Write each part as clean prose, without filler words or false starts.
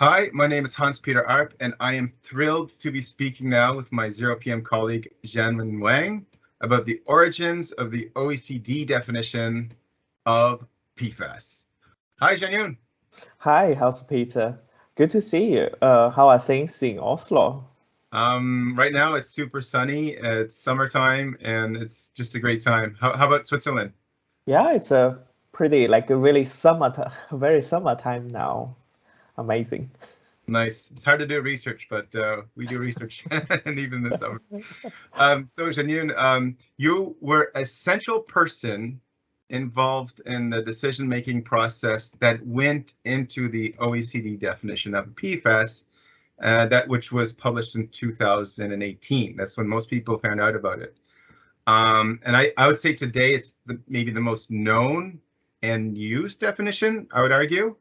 Hi, my name is Hans-Peter Arp, and I am thrilled to be speaking now with my ZeroPM colleague, Zhanyun Wang, about the origins of the OECD definition of PFAS. Hi, Zhanyun. Hi, Hans-Peter. Good to see you. How are things in Oslo? Right now it's super sunny, it's summertime, and it's just a great time. How about Switzerland? Yeah, it's a pretty, like a really very summertime now. Amazing. Nice. It's hard to do research, but we do research, and even this summer. So Zhanyun, you were a central person involved in the decision-making process that went into the OECD definition of PFAS, which was published in 2018. That's when most people found out about it. And I would say today it's maybe the most known and used definition, I would argue.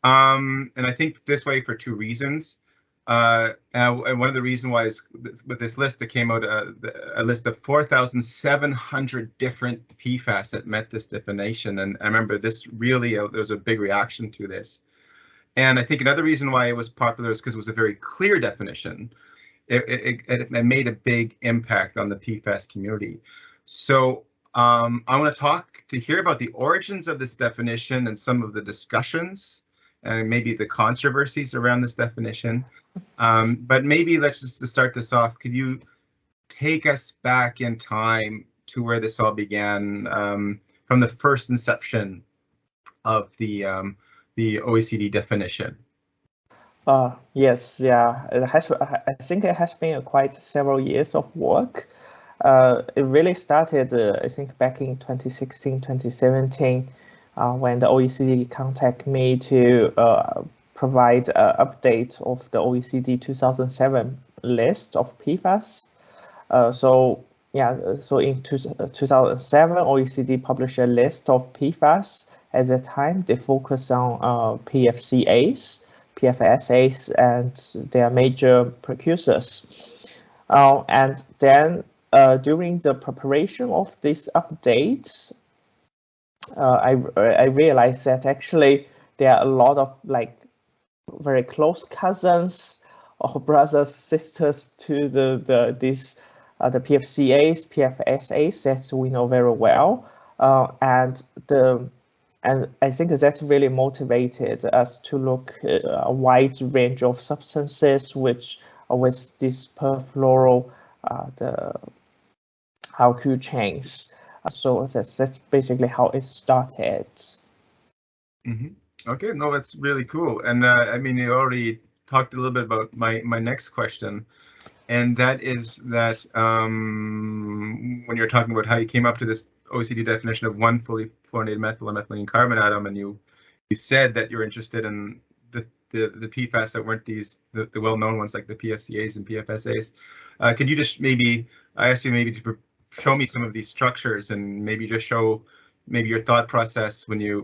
And I think this way for two reasons. And one of the reasons why is with this list that came out, a list of 4,700 different PFAS that met this definition. And I remember this really, there was a big reaction to this. And I think another reason why it was popular is because it was a very clear definition. It made a big impact on the PFAS community. So I want to hear about the origins of this definition and some of the discussions and maybe the controversies around this definition. But maybe let's just to start this off, could you take us back in time to where this all began, from the first inception of the OECD definition? Yes, yeah. I think it has been quite several years of work. It really started, I think, back in 2016, 2017. When the OECD contacted me to provide an update of the OECD 2007 list of PFAS. So in 2007, OECD published a list of PFAS. At that time, they focused on PFCAs, PFAS, and their major precursors. And then during the preparation of this update, I realized that actually there are a lot of like very close cousins or brothers, sisters to the PFCAs, PFSAs that we know very well, and I think that really motivated us to look at a wide range of substances with this perfluoro the alkyl chains. So that's basically how it started. Mm-hmm. Okay, no, that's really cool. And I mean, you already talked a little bit about my next question, and that is that when you're talking about how you came up to this OECD definition of one fully fluorinated methyl and methylene carbon atom, and you said that you're interested in the PFAS that weren't the well-known ones like the PFCAs and PFSAs. Could you just I asked you to show me some of these structures and maybe just show your thought process when you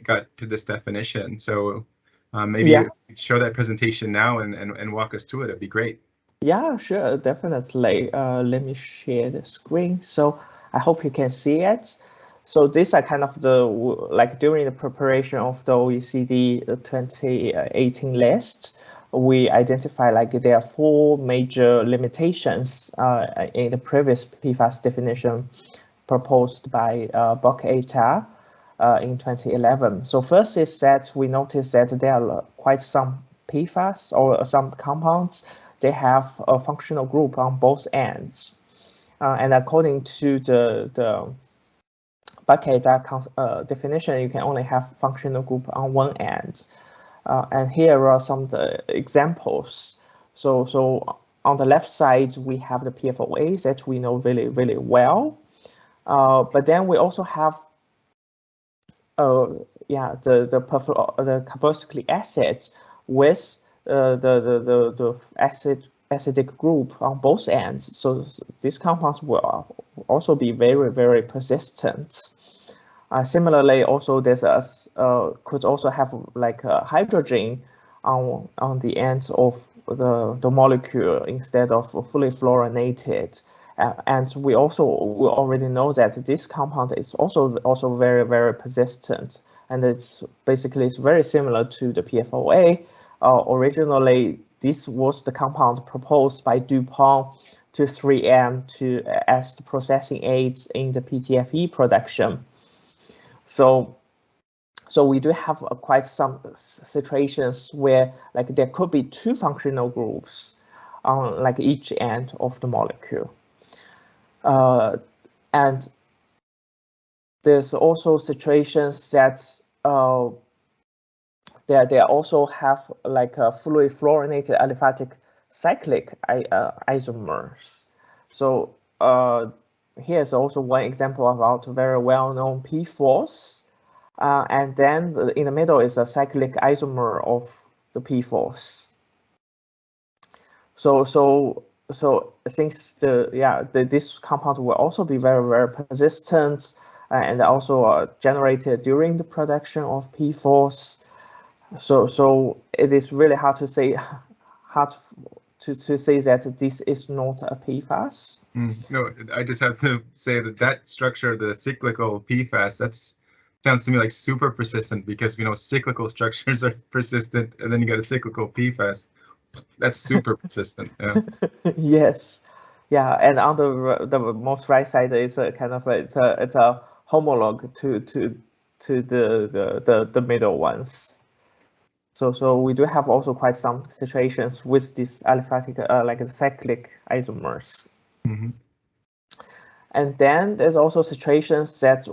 got to this definition. So maybe you could show that presentation now and walk us through it. It'd be great. Yeah, sure, definitely. Let me share the screen. So I hope you can see it. So these are kind of during the preparation of the OECD 2018 list, we identify there are four major limitations in the previous PFAS definition proposed by Bock et al. In 2011. So first is that we noticed that there are quite some PFAS or some compounds, they have a functional group on both ends. And according to the Bock et al. Definition, you can only have functional group on one end. And here are some of the examples. So on the left side, we have the PFOAs that we know really, really well. But then we also have the carboxylic acids with the acidic group on both ends. So these compounds will also be very, very persistent. Similarly, also could also have like a hydrogen on the ends of the molecule instead of fully fluorinated. And we already know that this compound is also very, very persistent, and it's very similar to the PFOA, originally this was the compound proposed by DuPont to 3M as the processing aids in the PTFE production. So we do have quite some situations where like there could be two functional groups on like each end of the molecule. And there's also situations that they also have like a fully-fluorinated aliphatic cyclic isomers. So here's also one example about very well-known PFAS. And then in the middle is a cyclic isomer of the PFAS. So since this compound will also be very, very persistent and also generated during the production of PFAS. So it is really hard to say to say that this is not a PFAS. No, I just have to say that structure, the cyclical PFAS, that's sounds to me like super persistent, because we know cyclical structures are persistent, and then you got a cyclical PFAS. That's super persistent. Yeah. Yes, yeah, and on the most right side is a kind of it's a homologue to the middle ones. So we do have also quite some situations with this aliphatic like cyclic isomers. Mm-hmm. And then there's also situations that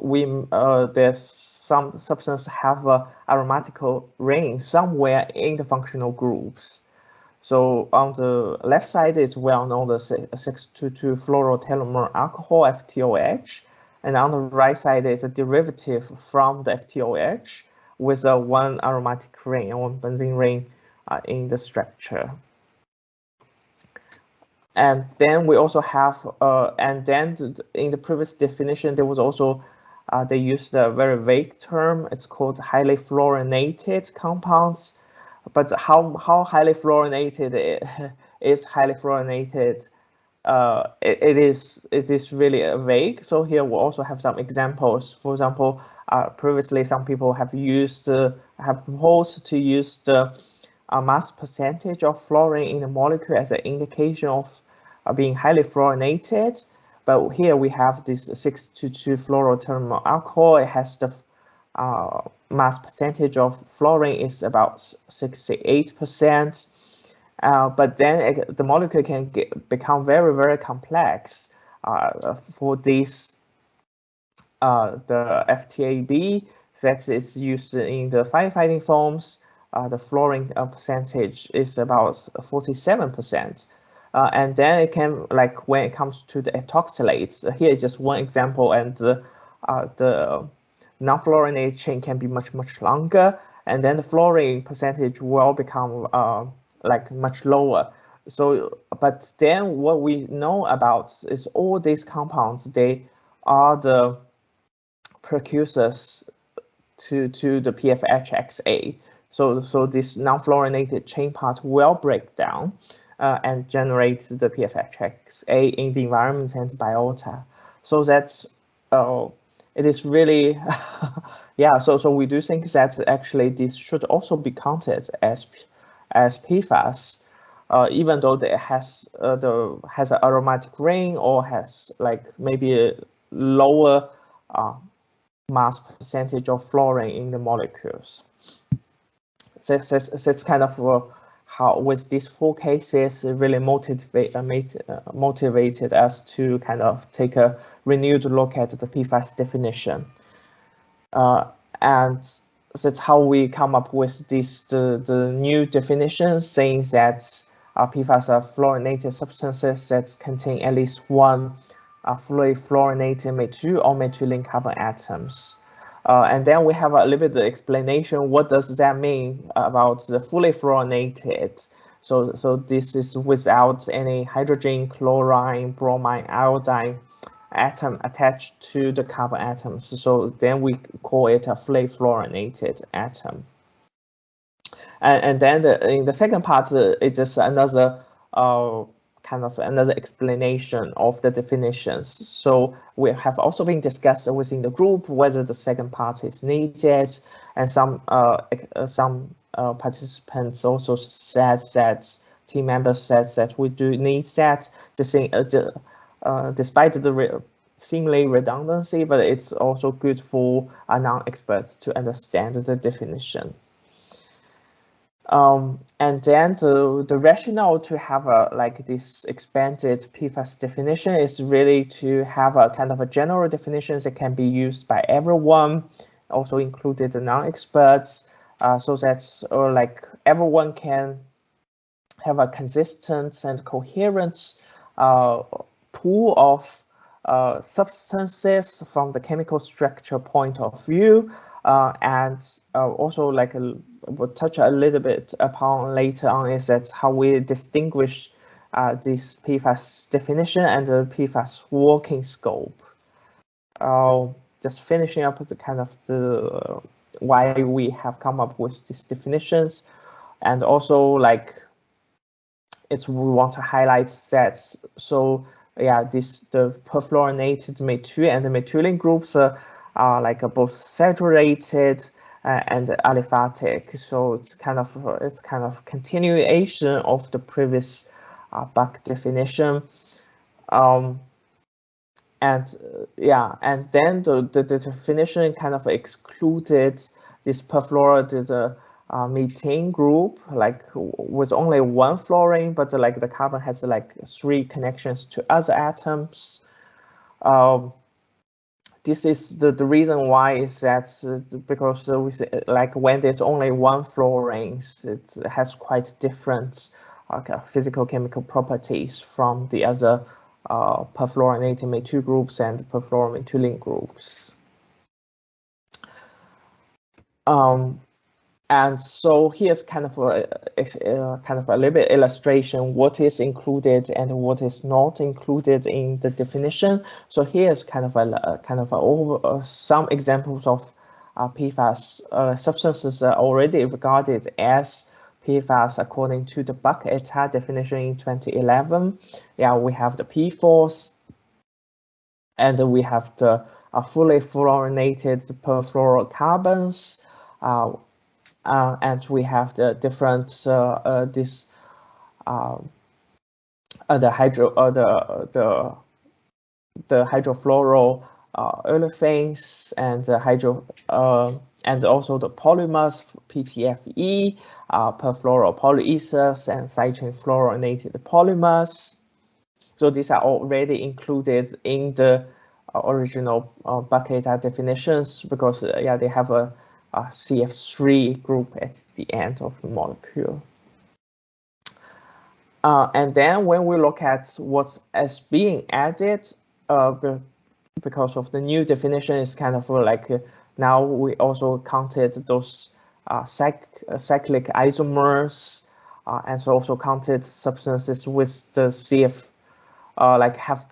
there's some substance have a aromatical ring somewhere in the functional groups. So on the left side is well known the 6,2,2 fluorotelomere alcohol FTOH, and on the right side is a derivative from the FTOH with a one aromatic ring and one benzene ring in the structure. And then we also have, and then in the previous definition, there was also, they used a very vague term. It's called highly fluorinated compounds. But how highly fluorinated is highly fluorinated? It is really vague. So here we also have some examples. For example, previously some people have proposed to use the mass percentage of fluorine in the molecule as an indication of being highly fluorinated. But here we have this 6,2,2 fluorotelomere alcohol. It has the mass percentage of fluorine is about 68%. But then the molecule can become very, very complex for this, the FTAB that is used in the firefighting foams. The fluorine percentage is about 47%. And then it can, like when it comes to the ethoxylates, here is just one example, and the non-fluorinated chain can be much, much longer, and then the fluorine percentage will become like much lower. So, but then what we know about is all these compounds, they are the precursors to the PFHXA. So this non-fluorinated chain part will break down and generate the PFHXA in the environment and biota. So that's it is really yeah. So we do think that actually this should also be counted as PFAS, even though it has an aromatic ring or has like maybe a lower mass percentage of fluorine in the molecules. So that's kind of how with these four cases it really motivated us to kind of take a renewed look at the PFAS definition. And that's how we come up with the new definition, saying that PFAS are fluorinated substances that contain at least one fully fluorinated methyl or methylene carbon atoms. And then we have a little bit of explanation. What does that mean about the fully fluorinated? So this is without any hydrogen, chlorine, bromine, iodine atom attached to the carbon atoms. So then we call it a fully fluorinated atom. And then in the second part, it's just another kind of another explanation of the definitions. So we have also been discussed within the group whether the second part is needed, and some participants also said that, team members said that we do need that, despite the seemingly redundancy, but it's also good for non-experts to understand the definition. And then the rationale to have this expanded PFAS definition is really to have a kind of a general definition that can be used by everyone, also included the non-experts, so that everyone can have a consistent and coherent pool of substances from the chemical structure point of view, and also we'll touch a little bit upon later on is that how we distinguish this PFAS definition and the PFAS working scope. Just finishing up the kind of the why we have come up with these definitions, and also we want to highlight that. So yeah, the perfluorinated methyl and the methylene groups are both saturated and aliphatic. So it's kind of continuation of the previous Buck definition. And then the definition kind of excluded this perfluorinated methane group, with only one fluorine, but the carbon has 3 connections to other atoms. This is the reason why is that because we say, when there's only one fluorine, it has quite different physical chemical properties from the other perfluorinated methyl groups and perfluoromethylene groups. And so here's kind of a little bit illustration what is included and what is not included in the definition. So here's some examples of PFAS substances that are already regarded as PFAS according to the Buck et al. Definition in 2011. Yeah, we have the PFOS, and we have the fully fluorinated perfluorocarbons. And we have the different the hydrofluoro olefins and and also the polymers PTFE, perfluoropolyethers and cyclin fluorinated polymers. So these are already included in the original Buck et al. Definitions because they have a CF3 group at the end of the molecule. And then when we look at what's as being added, because of the new definition, is kind of now we also counted those cyclic isomers, and so also counted substances with the CF have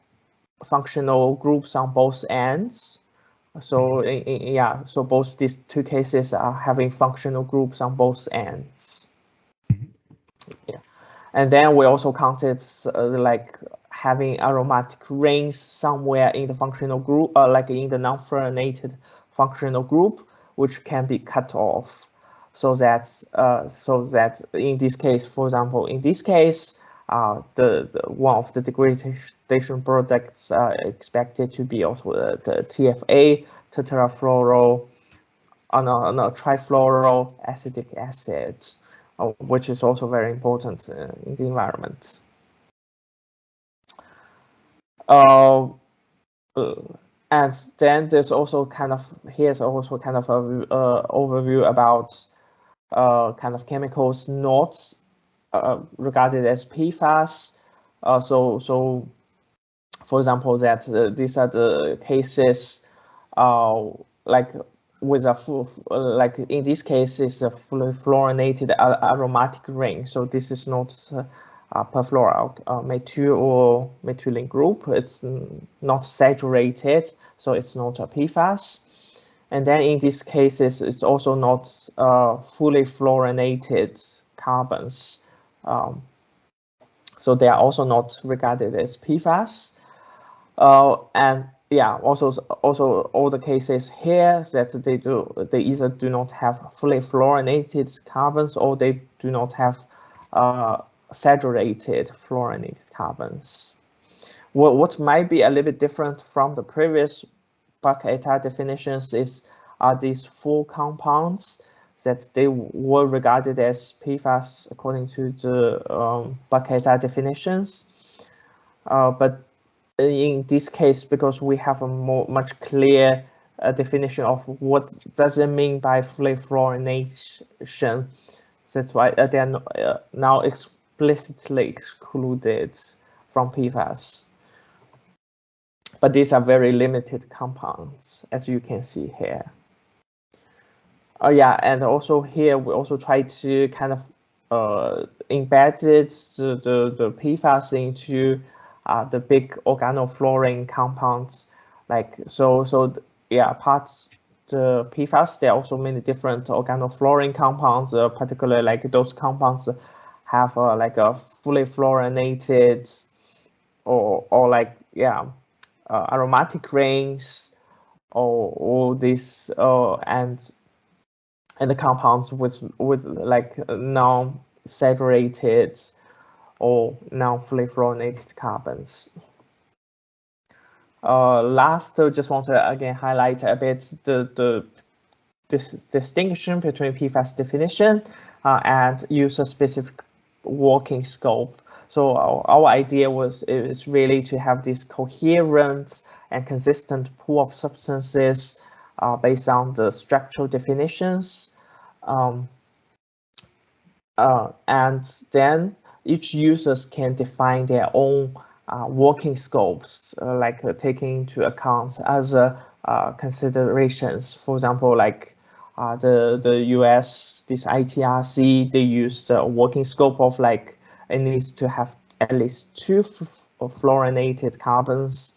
functional groups on both ends. So so both these two cases are having functional groups on both ends. Yeah, and then we also counted having aromatic rings somewhere in the functional group, in the non-fluorinated functional group, which can be cut off. So that in this case, for example, in this case, the one of the degradation products are expected to be also the TFA, tetrafluoro, trifluoroacetic acid, which is also very important in the environment. And then there's also here's also a overview about kind of chemicals not regarded as PFAS. So for example, that these are the cases with a in this case is a fluorinated aromatic ring. So this is not perfluoromethyl or methylene group. It's not saturated, so it's not a PFAS. And then in these cases, it's also not fully fluorinated carbons. So they are also not regarded as PFAS. And yeah, also all the cases here that they either do not have fully fluorinated carbons or they do not have saturated fluorinated carbons. What might be a little bit different from the previous bulk-eta definitions are these four compounds that they were regarded as PFAS according to the bulk-eta definitions. But in this case, because we have a much clear definition of what does it mean by fullyfluorination, that's why they are now explicitly excluded from PFAS. But these are very limited compounds, as you can see here. Yeah, and also here we also try to kind of embed the PFAS into the big organofluorine compounds, like yeah, parts the PFAS. There are also many different organofluorine compounds, particularly like those compounds have like a fully fluorinated or like yeah aromatic rings or this and the compounds with like non-saturated or non-fully fluorinated carbons. Last, I just want to again highlight a bit the distinction between PFAS definition and user-specific working scope. So our idea is really to have this coherent and consistent pool of substances based on the structural definitions, and then each users can define their own working scopes, like taking into account other considerations. For example, like the US, this ITRC, they use the working scope of like it needs to have at least 2 fluorinated carbons,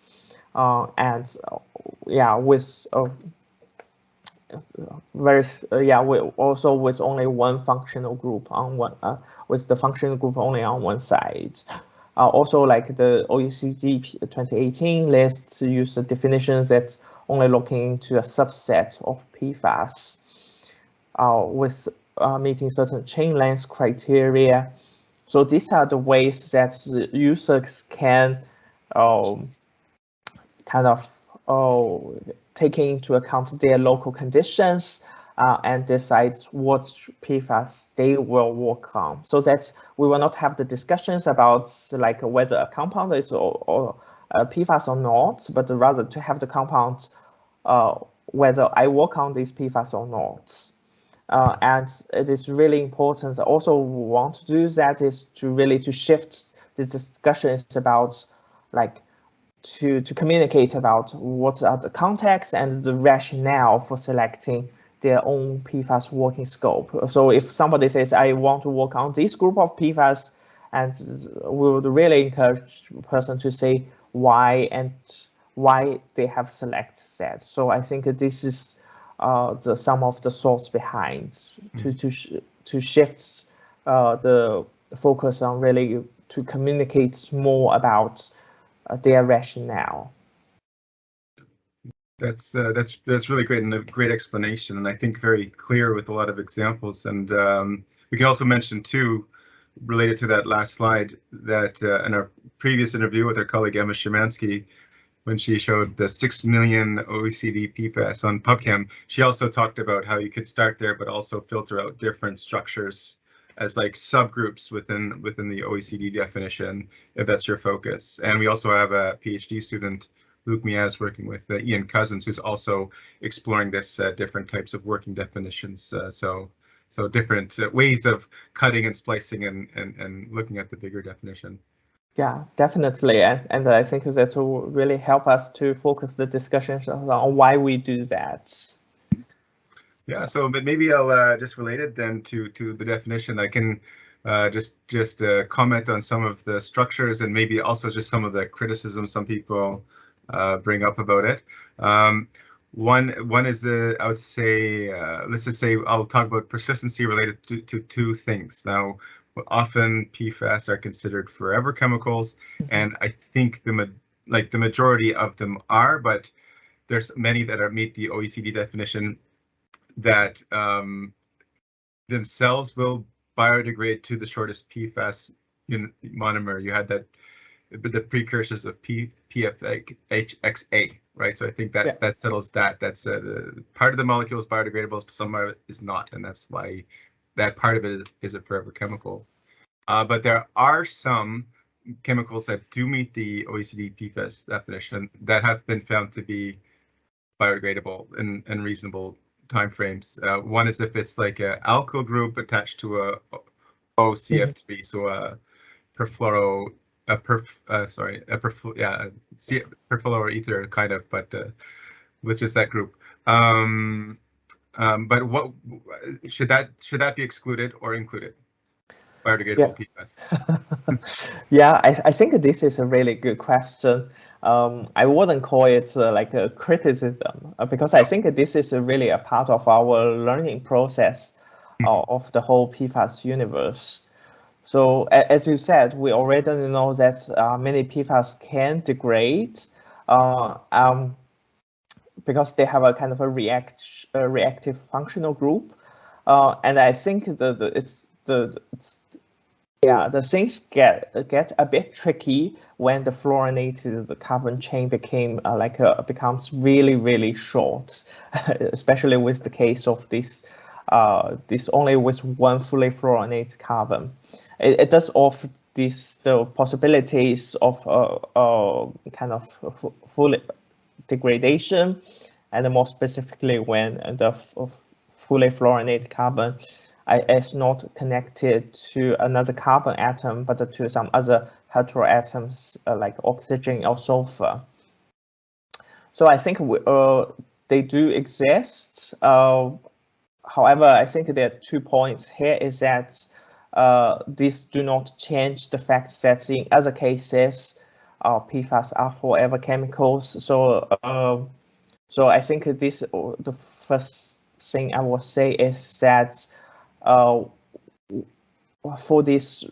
and yeah, with also with only one functional group on one, with the functional group only on one side. Also, like the OECD 2018 list use the definitions that's only looking into a subset of PFAS, with meeting certain chain length criteria. So these are the ways that users can kind of taking into account their local conditions and decide what PFAS they will work on, so that we will not have the discussions about like whether a compound is or PFAS or not, but rather to have the compound whether I work on these PFAS or not. And it is really important. Also, want to do that is to really to shift the discussions about like to communicate about what are the context and the rationale for selecting their own PFAS working scope. So if somebody says, I want to work on this group of PFAS, and we would really encourage the person to say why and why they have selected that. So I think this is some of the thoughts behind to shift the focus on really to communicate more about their rationale. That's really great and a great explanation, and I think very clear with a lot of examples. And we can also mention too, related to that last slide, that in our previous interview with our colleague Emma Szymanski, when she showed the 6 million OECD PFAS on PubChem, she also talked about how you could start there, but also filter out different structures as like subgroups within the OECD definition, if that's your focus. And we also have a PhD student, Luke Miaz, working with Ian Cousins, who's also exploring this different types of working definitions. So different ways of cutting and splicing and looking at the bigger definition. Yeah, definitely. And I think that will really help us to focus the discussions on why we do that. Yeah, so but maybe I'll just relate it then to the definition. I can just comment on some of the structures and maybe also just some of the criticisms some people bring up about it. One is I would say, let's just say I'll talk about persistency related to two things. Now, often PFAS are considered forever chemicals, and I think like the majority of them are, but there's many that meet the OECD definition that themselves will biodegrade to the shortest PFAS monomer. You had that, the precursors of PFXA, right? So I think that that settles that. That's part of the molecule is biodegradable, some of it is not, and that's why that part of it is a forever chemical. But there are some chemicals that do meet the OECD PFAS definition that have been found to be biodegradable in reasonable timeframes. One is if it's like an alkyl group attached to a OCF3, so a perfluoroether kind of, but with just that group. But what should that be excluded or included? Biodegradable PFAS. Yeah, I think this is a really good question. I wouldn't call it like a criticism because I think this is really a part of our learning process of the whole PFAS universe. So as you said, we already know that many PFAS can degrade because they have a kind of a reactive functional group, and I think the things get a bit tricky when the fluorinated carbon chain becomes really short, especially with the case of this only with one fully fluorinated carbon. It does offer the possibilities of kind of full degradation, and more specifically when the fully fluorinated carbon is not connected to another carbon atom, but to some other heteroatoms like oxygen or sulfur. So I think they do exist. However, I think there are 2 points here is that these do not change the fact that in other cases, PFAS are forever chemicals. So I think the first thing I will say is that for this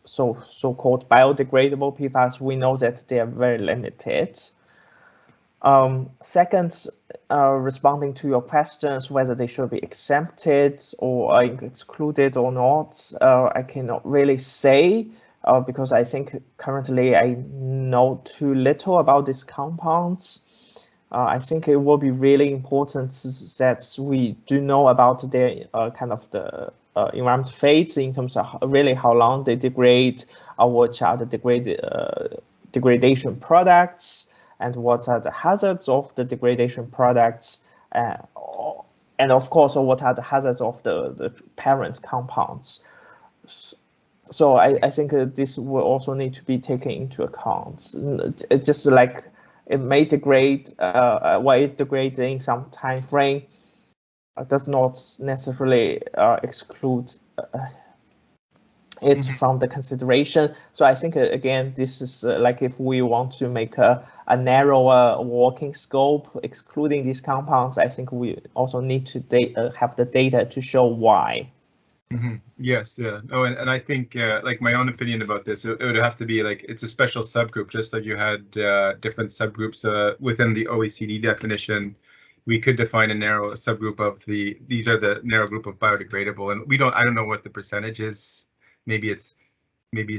so-called biodegradable PFAS, we know that they are very limited. Second, responding to your questions, whether they should be exempted or excluded or not, I cannot really say because I think currently I know too little about these compounds. I think it will be really important that we do know about their kind of the environmental fates in terms of really how long they degrade, what are the degradation products, and what are the hazards of the degradation products, and of course, what are the hazards of the parent compounds. So I think this will also need to be taken into account. It's just like it may degrade, while it degrades in some time frame, does not necessarily exclude it from the consideration. So I think again, this is like if we want to make a narrower working scope, excluding these compounds, I think we also need to have the data to show why. Yes, yeah. Oh, and I think like my own opinion about this, it would have to be like it's a special subgroup, just like you had different subgroups within the OECD definition. We could define a narrow subgroup of these are the narrow group of biodegradable, and I don't know what the percentage is. Maybe it's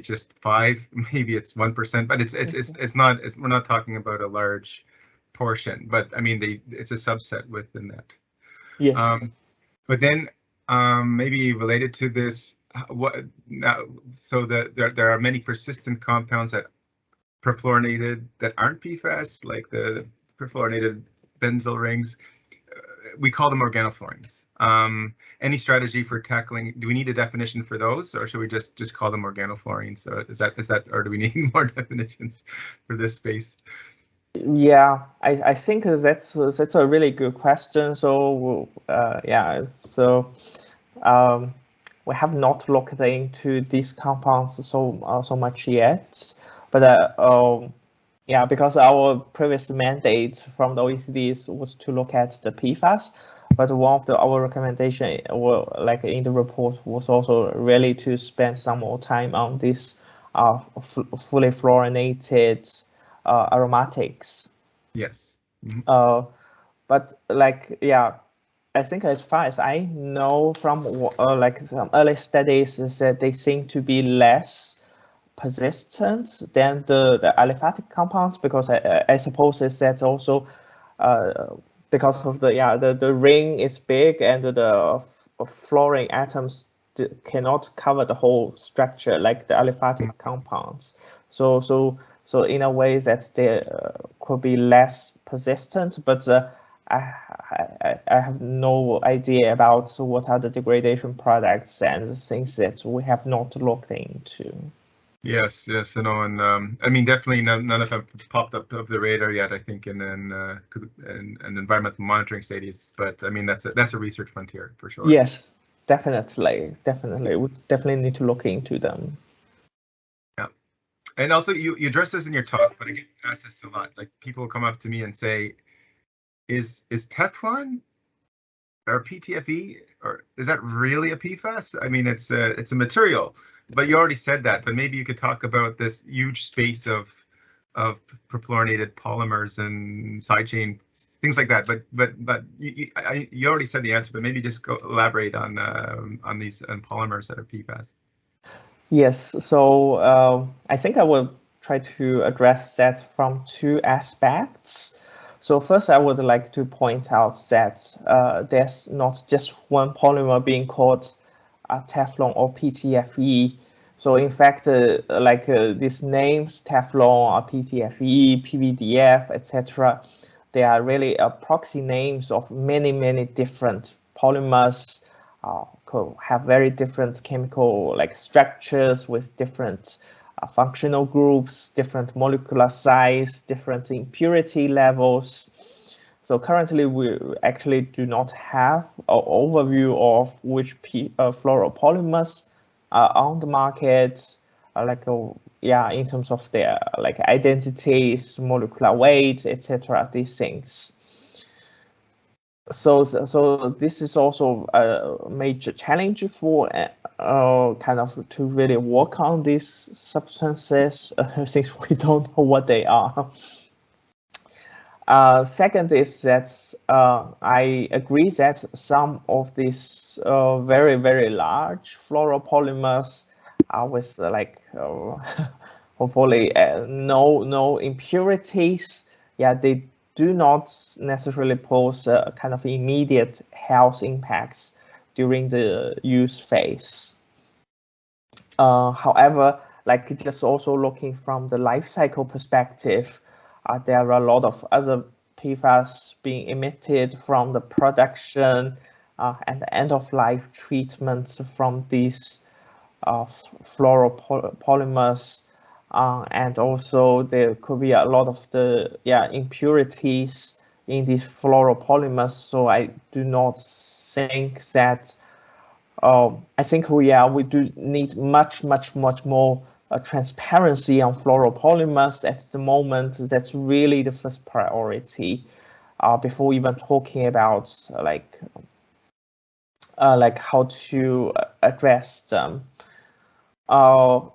just 5, maybe it's 1%, but it's not. We're not talking about a large portion, but I mean it's a subset within that. Yes. But then maybe related to this, so that there are many persistent compounds that perfluorinated that aren't PFAS, like the perfluorinated benzyl rings. We call them organofluorines. Any strategy for tackling? Do we need a definition for those, or should we just call them organofluorines? So is that, or do we need more definitions for this space? Yeah, I think that's a really good question. So we have not looked into these compounds so much yet, but because our previous mandate from the OECD was to look at the PFAS, but one of our recommendation, like in the report, was also really to spend some more time on this fully fluorinated aromatics. Yes. Mm-hmm. But like, yeah, I think as far as I know from like some early studies is that they seem to be less persistent than the aliphatic compounds, because I suppose that's also because of the ring is big and the fluorine atoms cannot cover the whole structure like the aliphatic compounds. So in a way that they could be less persistent, but I have no idea about what are the degradation products and things that we have not looked into. Yes, I know, and I mean, definitely none of them popped up of the radar yet. I think in environmental monitoring studies, but I mean that's a research frontier for sure. Yes, definitely. We definitely need to look into them. Yeah, and also you address this in your talk, but I get asked this a lot. Like people will come up to me and say, "Is Teflon or PTFE, or is that really a PFAS?" I mean, it's a material. But you already said that, but maybe you could talk about this huge space of perfluorinated polymers and side chain things like that. But you already said the answer, but maybe just elaborate on these polymers that are PFAS. Yes, so I think I will try to address that from two aspects. So first, I would like to point out that there's not just one polymer being called Teflon or PTFE. So in fact, these names, Teflon or PTFE, PVDF, etc., they are really proxy names of many different polymers. Have very different chemical structures with different functional groups, different molecular size, different impurity levels. So currently, we actually do not have an overview of which fluoropolymers are on the market, in terms of their identities, molecular weights, etc. These things. So this is also a major challenge for kind of to really work on these substances since we don't know what they are. Second is that I agree that some of these very large fluoropolymers with hopefully no impurities. Yeah, they do not necessarily pose kind of immediate health impacts during the use phase. However, just also looking from the life cycle perspective, there are a lot of other PFAS being emitted from the production and the end-of-life treatments from these fluoropolymers, and also there could be a lot of the impurities in these fluoropolymers. So I do not think that. I think we do need much more transparency on fluoropolymers at the moment. That's really the first priority before even talking about how to address them. For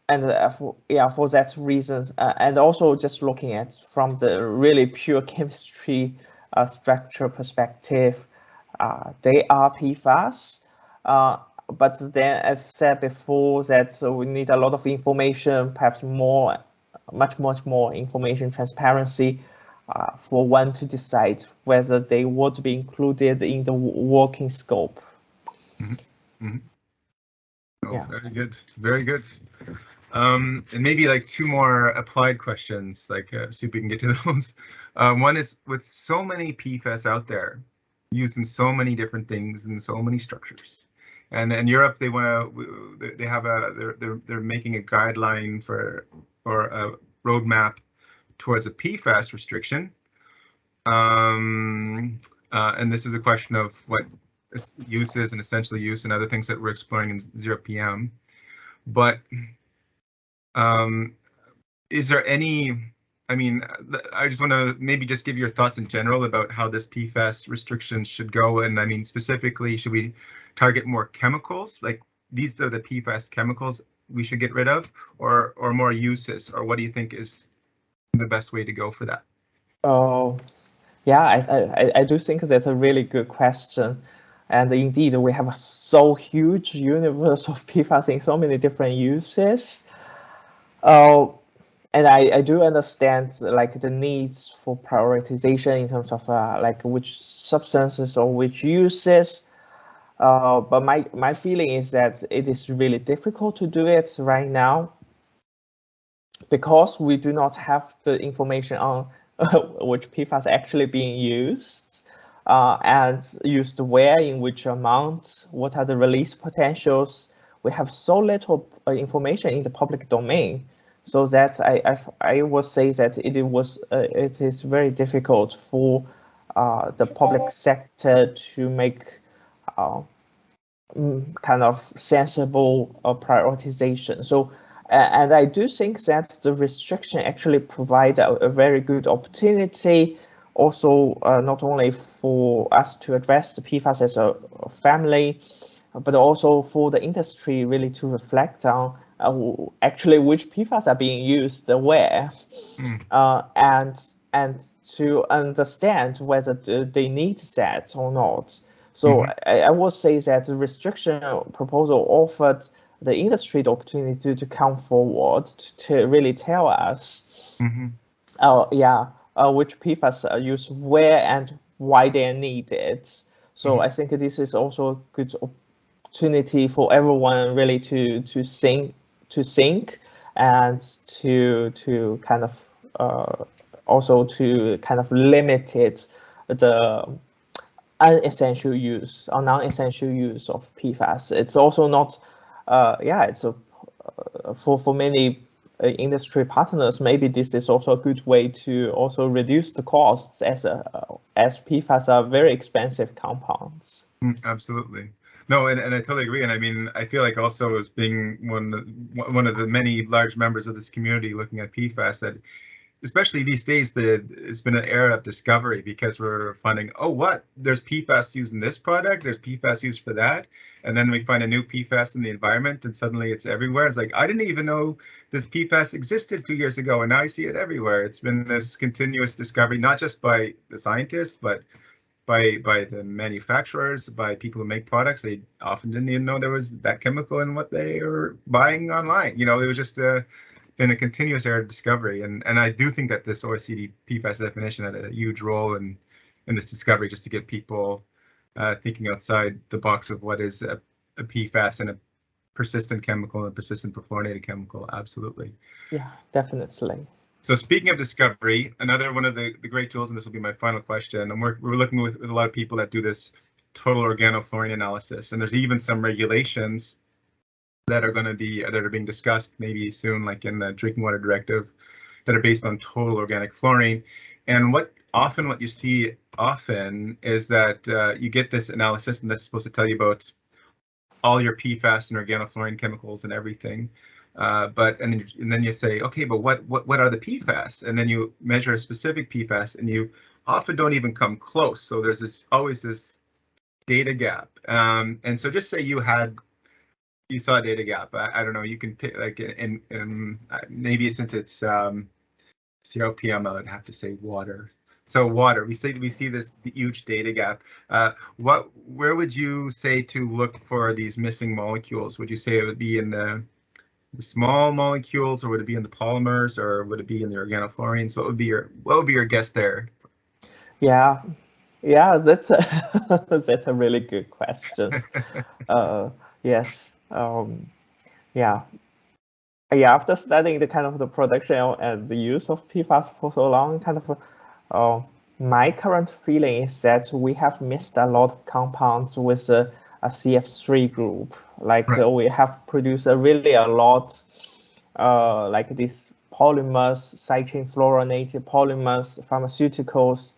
that reason, and also just looking at from the really pure chemistry structure perspective, they are PFAS. But then, as said before, that we need a lot of information, perhaps much more information transparency for one to decide whether they would be included in the working scope. Mm-hmm. Mm-hmm. Oh, yeah. Very good. And maybe two more applied questions, see if we can get to those. One is, with so many PFAS out there, used in so many different things and so many structures, and in Europe they're making a guideline for a roadmap towards a PFAS restriction. And this is a question of what uses and essential use and other things that we're exploring in ZeroPM. But is there any, I mean, I just want to maybe just give your thoughts in general about how this PFAS restriction should go. And I mean, specifically, should we target more chemicals? Like these are the PFAS chemicals we should get rid of, or more uses? Or what do you think is the best way to go for that? Oh, yeah, I do think that's a really good question. And indeed, we have a so huge universe of PFAS in so many different uses. And I do understand like the needs for prioritization in terms of like which substances or which uses. But my feeling is that it is really difficult to do it right now because we do not have the information on which PFAS are actually being used and used where, in which amount, what are the release potentials. We have so little information in the public domain, so that I would say that it is very difficult for the public sector to make kind of sensible prioritization. So, and I do think that the restriction actually provide a very good opportunity, also not only for us to address the PFAS as a family, but also for the industry really to reflect on actually which PFAS are being used where, and to understand whether they need that or not. So I would say that the restriction proposal offered the industry the opportunity to come forward to really tell us, which PFAS are used where and why they are needed. So I think this is also a good opportunity for everyone really to think and to kind of also to kind of limit it the unessential use or non-essential use of PFAS. It's also not, it's for many industry partners, maybe this is also a good way to also reduce the costs as PFAS are very expensive compounds. Absolutely. No, and I totally agree. And I mean, I feel like also as being one of the many large members of this community looking at PFAS, that especially these days, it's been an era of discovery, because we're finding, oh, what? There's PFAS used in this product, there's PFAS used for that. And then we find a new PFAS in the environment and suddenly it's everywhere. It's like, I didn't even know this PFAS existed 2 years ago, and now I see it everywhere. It's been this continuous discovery, not just by the scientists, but by the manufacturers, by people who make products. They often didn't even know there was that chemical in what they were buying online. It was just been a continuous era of discovery, and I do think that this OECD PFAS definition had a huge role in this discovery, just to get people thinking outside the box of what is a PFAS and a persistent chemical and a persistent perfluorinated chemical. Absolutely. Yeah, definitely. So speaking of discovery, another one of the great tools, and this will be my final question, and we're looking with a lot of people that do this total organofluorine analysis, and there's even some regulations that are being discussed maybe soon, like in the drinking water directive, that are based on total organic fluorine. And what you see often is that you get this analysis, and this is supposed to tell you about all your PFAS and organofluorine chemicals and everything. And then you say, okay, but what are the PFAS? And then you measure a specific PFAS, and you often don't even come close. So there's always this data gap. And so just say you saw a data gap. I don't know. You can pick like in maybe since it's ZeroPM, I would have to say water. So water, we see this huge data gap. Where would you say to look for these missing molecules? Would you say it would be in the small molecules, or would it be in the polymers, or would it be in the organofluorine? So what would be your guess there? Yeah, that's a really good question. Yes. After studying the kind of the production and the use of PFAS for so long, kind of my current feeling is that we have missed a lot of compounds with a CF3 group. Like we have produced really a lot, like these polymers, cycling fluorinated polymers, pharmaceuticals,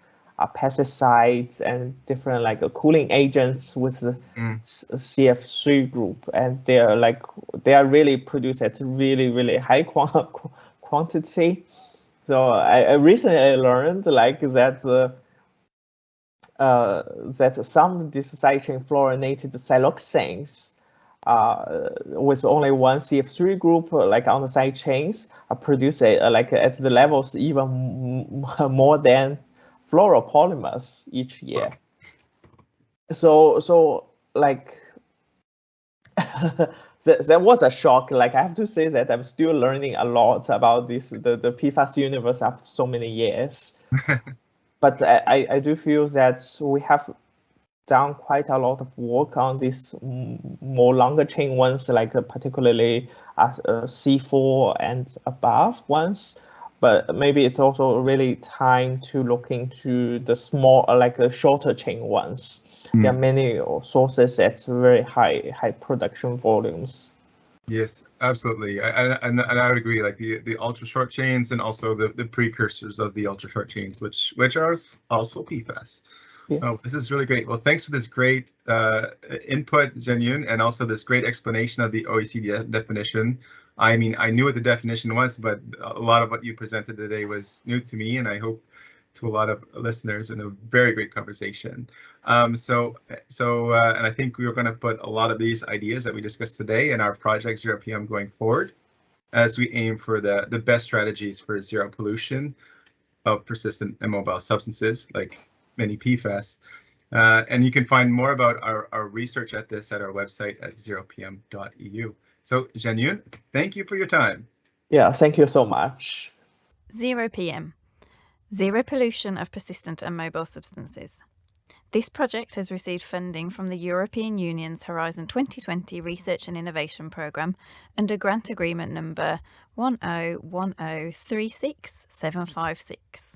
pesticides, and different like cooling agents with the CF3 group, and they are really produced at really high quantity. So I recently learned like that that some of these cycling fluorinated siloxanes with only one CF3 group, like on the side chains, produce like at the levels even more than fluoropolymers each year. So like that was a shock. Like I have to say that I'm still learning a lot about this the PFAS universe after so many years. But I do feel that we have done quite a lot of work on these more longer chain ones, like particularly C4 and above ones. But maybe it's also really time to look into the small, like shorter chain ones. There are many sources at very high production volumes. Yes, absolutely. And I would agree, like the ultra short chains and also the precursors of the ultra short chains, which are also PFAS. Yeah. Oh, this is really great. Well, thanks for this great input, Zhanyun, and also this great explanation of the OECD definition. I mean, I knew what the definition was, but a lot of what you presented today was new to me, and I hope to a lot of listeners, in a very great conversation. And I think we are going to put a lot of these ideas that we discussed today in our project ZeroPM going forward, as we aim for the best strategies for zero pollution of persistent and mobile substances like many PFAS. And you can find more about our research at this at our website at zeropm.eu. So Zhanyun, thank you for your time. Yeah, thank you so much. ZeroPM, Zero Pollution of Persistent and Mobile Substances. This project has received funding from the European Union's Horizon 2020 Research and Innovation Programme under Grant Agreement number 101036756.